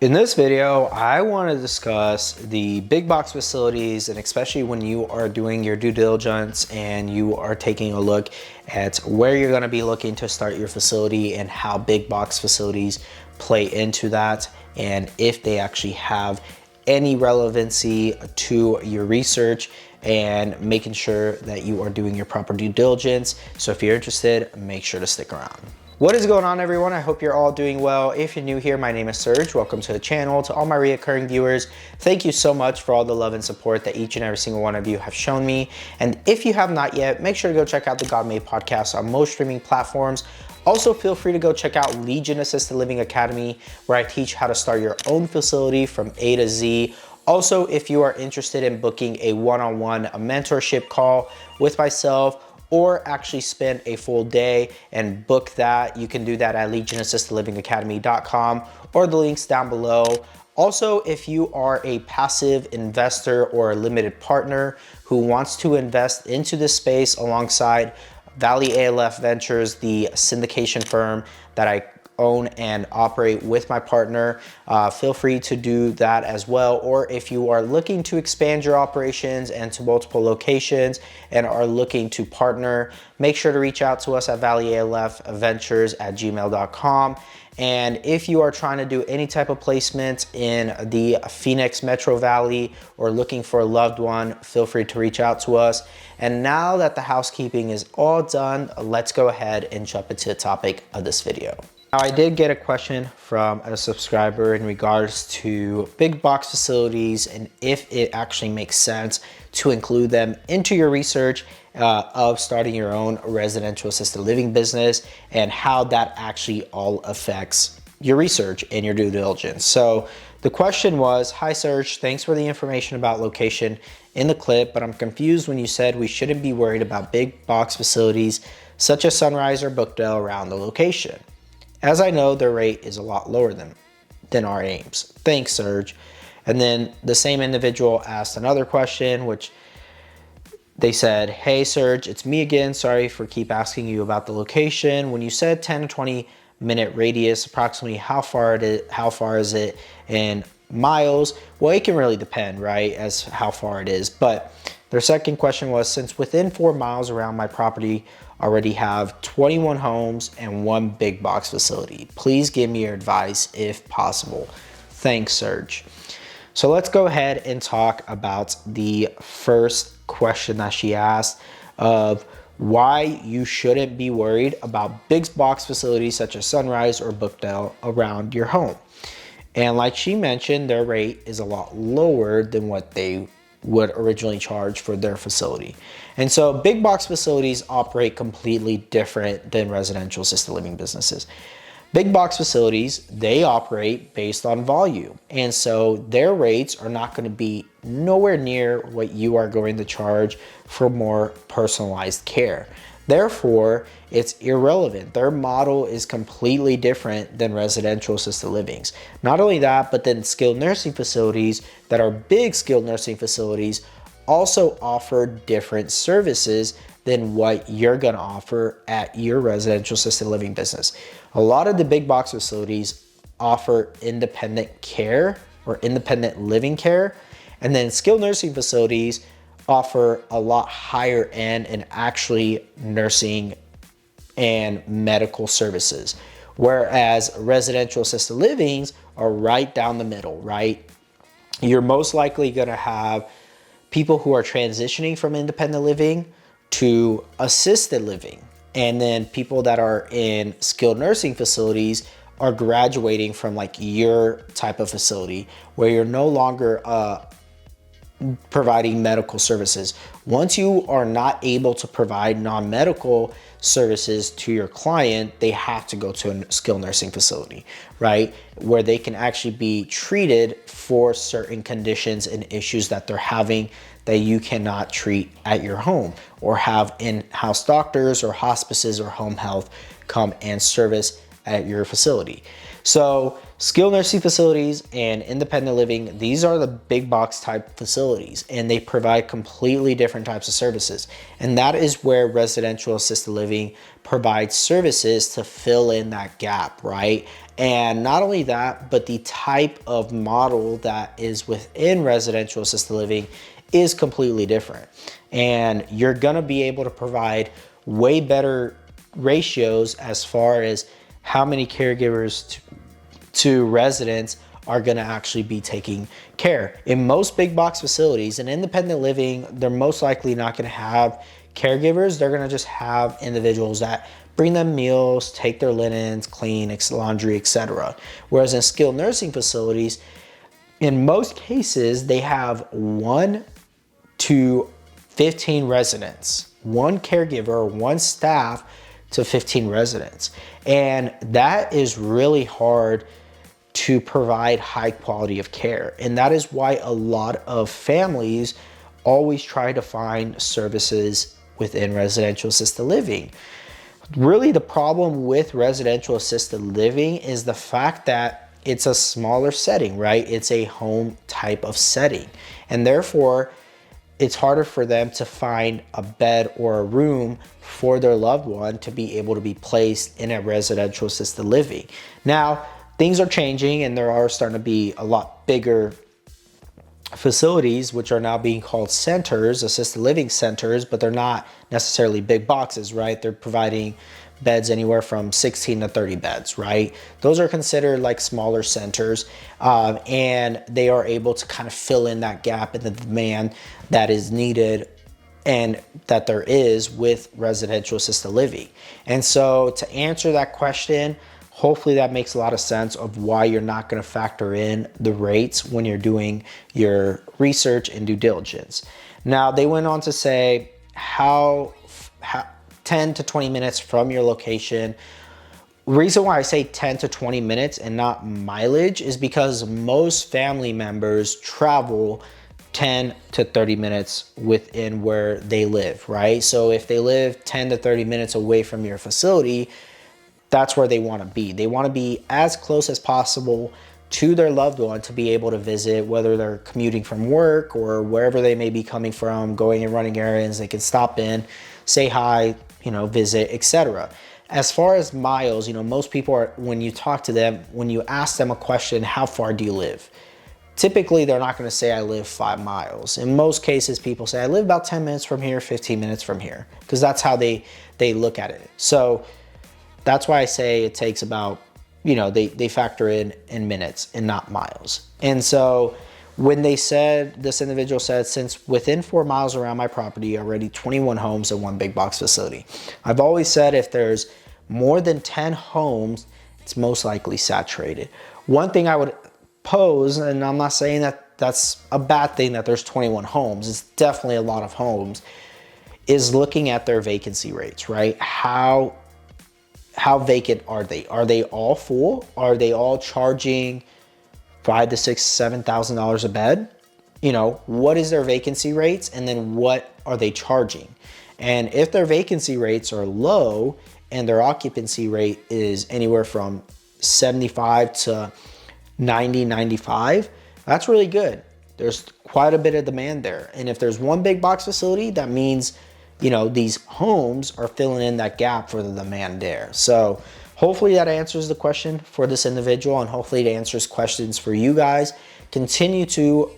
In this video, I want to discuss the big box facilities, and especially when you are doing your due diligence and you are taking a look at where you're going to be looking to start your facility and how big box facilities play into that, and if they actually have any relevancy to your research, and making sure that you are doing your proper due diligence. So if you're interested, make sure to stick around. What is going on, everyone? I hope you're all doing well. If you're new here, my name is Serge. Welcome to the channel. To all my reoccurring viewers, thank you so much for all the love and support that each and every single one of you have shown me. And if you have not yet, make sure to go check out the God Made podcast on most streaming platforms. Also, feel free to go check out Legion Assisted Living Academy, where I teach how to start your own facility from A to Z. Also, if you are interested in booking a one-on-one mentorship call with myself, or actually spend a full day and book that, you can do that at legionassistedlivingacademy.com or the links down below. Also, if you are a passive investor or a limited partner who wants to invest into this space alongside Valley ALF Ventures, the syndication firm that I own and operate with my partner, feel free to do that as well. Or if you are looking to expand your operations and to multiple locations and are looking to partner, make sure to reach out to us at valleyalfventures@gmail.com. And if you are trying to do any type of placement in the Phoenix Metro Valley or looking for a loved one, feel free to reach out to us. And now that the housekeeping is all done, let's go ahead and jump into the topic of this video. Now, I did get a question from a subscriber in regards to big box facilities and if it actually makes sense to include them into your research of starting your own residential assisted living business, and how that actually all affects your research and your due diligence. So the question was, "Hi Serge, thanks for the information about location in the clip, but I'm confused when you said we shouldn't be worried about big box facilities such as Sunrise or Brookdale around the location, as I know their rate is a lot lower than our aims. Thanks, Serge." And then the same individual asked another question, which they said, "Hey Serge, it's me again. Sorry for keep asking you about the location. When you said 10 to 20 minute radius, approximately how far is it in miles?" Well, it can really depend, right, as how far it is. But their second question was, "Since within 4 miles around my property already have 21 homes and 1 big box facility. Please give me your advice if possible. Thanks, Serge." So let's go ahead and talk about the first question that she asked of why you shouldn't be worried about big box facilities such as Sunrise or Brookdale around your home. And like she mentioned, their rate is a lot lower than what they would originally charge for their facility. And so big box facilities operate completely different than residential assisted living businesses. Big box facilities, they operate based on volume. And so their rates are not going to be nowhere near what you are going to charge for more personalized care. Therefore, it's irrelevant. Their model is completely different than residential assisted livings. Not only that, but then skilled nursing facilities that are big skilled nursing facilities also offer different services than what you're gonna offer at your residential assisted living business. A lot of the big box facilities offer independent care or independent living care, and then skilled nursing facilities offer a lot higher end and actually nursing and medical services. Whereas residential assisted livings are right down the middle, right? You're most likely gonna have people who are transitioning from independent living to assisted living. And then people that are in skilled nursing facilities are graduating from like your type of facility where you're no longer providing medical services. Once you are not able to provide non-medical services to your client, they have to go to a skilled nursing facility, right? Where they can actually be treated for certain conditions and issues that they're having that you cannot treat at your home, or have in-house doctors or hospices or home health come and service at your facility. So Skilled nursing facilities and independent living, these are the big box type facilities, and they provide completely different types of services. And that is where residential assisted living provides services to fill in that gap, right? And not only that, but the type of model that is within residential assisted living is completely different. And you're gonna be able to provide way better ratios as far as how many caregivers to residents are going to actually be taking care. In most big box facilities and independent living, they're most likely not going to have caregivers. They're going to just have individuals that bring them meals, take their linens, clean, laundry, etc. Whereas in skilled nursing facilities, in most cases, they have 1 to 15 residents, one caregiver, one staff to 15 residents. And that is really hard to provide high quality of care. And that is why a lot of families always try to find services within residential assisted living. Really, the problem with residential assisted living is the fact that it's a smaller setting, right? It's a home type of setting. And therefore, it's harder for them to find a bed or a room for their loved one to be able to be placed in a residential assisted living. Now, things are changing, and there are starting to be a lot bigger facilities, which are now being called centers, assisted living centers, but they're not necessarily big boxes, right? They're providing beds anywhere from 16 to 30 beds, right? Those are considered like smaller centers, and they are able to kind of fill in that gap in the demand that is needed and that there is with residential assisted living. And so to answer that question, hopefully that makes a lot of sense of why you're not going to factor in the rates when you're doing your research and due diligence. Now, they went on to say how 10 to 20 minutes from your location. Reason why I say 10 to 20 minutes and not mileage is because most family members travel 10 to 30 minutes within where they live, right? So if they live 10 to 30 minutes away from your facility, that's where they want to be. They want to be as close as possible to their loved one to be able to visit, whether they're commuting from work or wherever they may be coming from, going and running errands. They can stop in, say hi, visit, etc. As far as miles, most people are, when you talk to them, when you ask them a question, how far do you live? Typically, they're not going to say I live 5 miles. In most cases, people say I live about 10 minutes from here, 15 minutes from here, because that's how they look at it. So that's why I say it takes about, they factor in minutes and not miles. And so when they said, this individual said, since within 4 miles around my property, already 21 homes and 1 big box facility. I've always said if there's more than 10 homes, it's most likely saturated. One thing I would pose, and I'm not saying that that's a bad thing that there's 21 homes, it's definitely a lot of homes, is looking at their vacancy rates, right? How vacant are they? Are they all full? Are they all charging $5,000 to $6,000, $7,000 a bed? What is their vacancy rates? And then what are they charging? And if their vacancy rates are low and their occupancy rate is anywhere from 75 to 90, 95, that's really good. There's quite a bit of demand there. And if there's one big box facility, that means these homes are filling in that gap for the demand there. So hopefully that answers the question for this individual, and hopefully it answers questions for you guys. Continue to,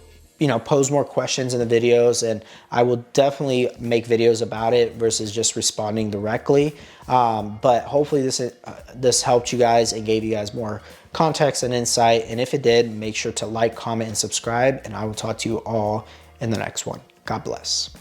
pose more questions in the videos, and I will definitely make videos about it versus just responding directly. But hopefully this helped you guys and gave you guys more context and insight. And if it did, make sure to like, comment, and subscribe, and I will talk to you all in the next one. God bless.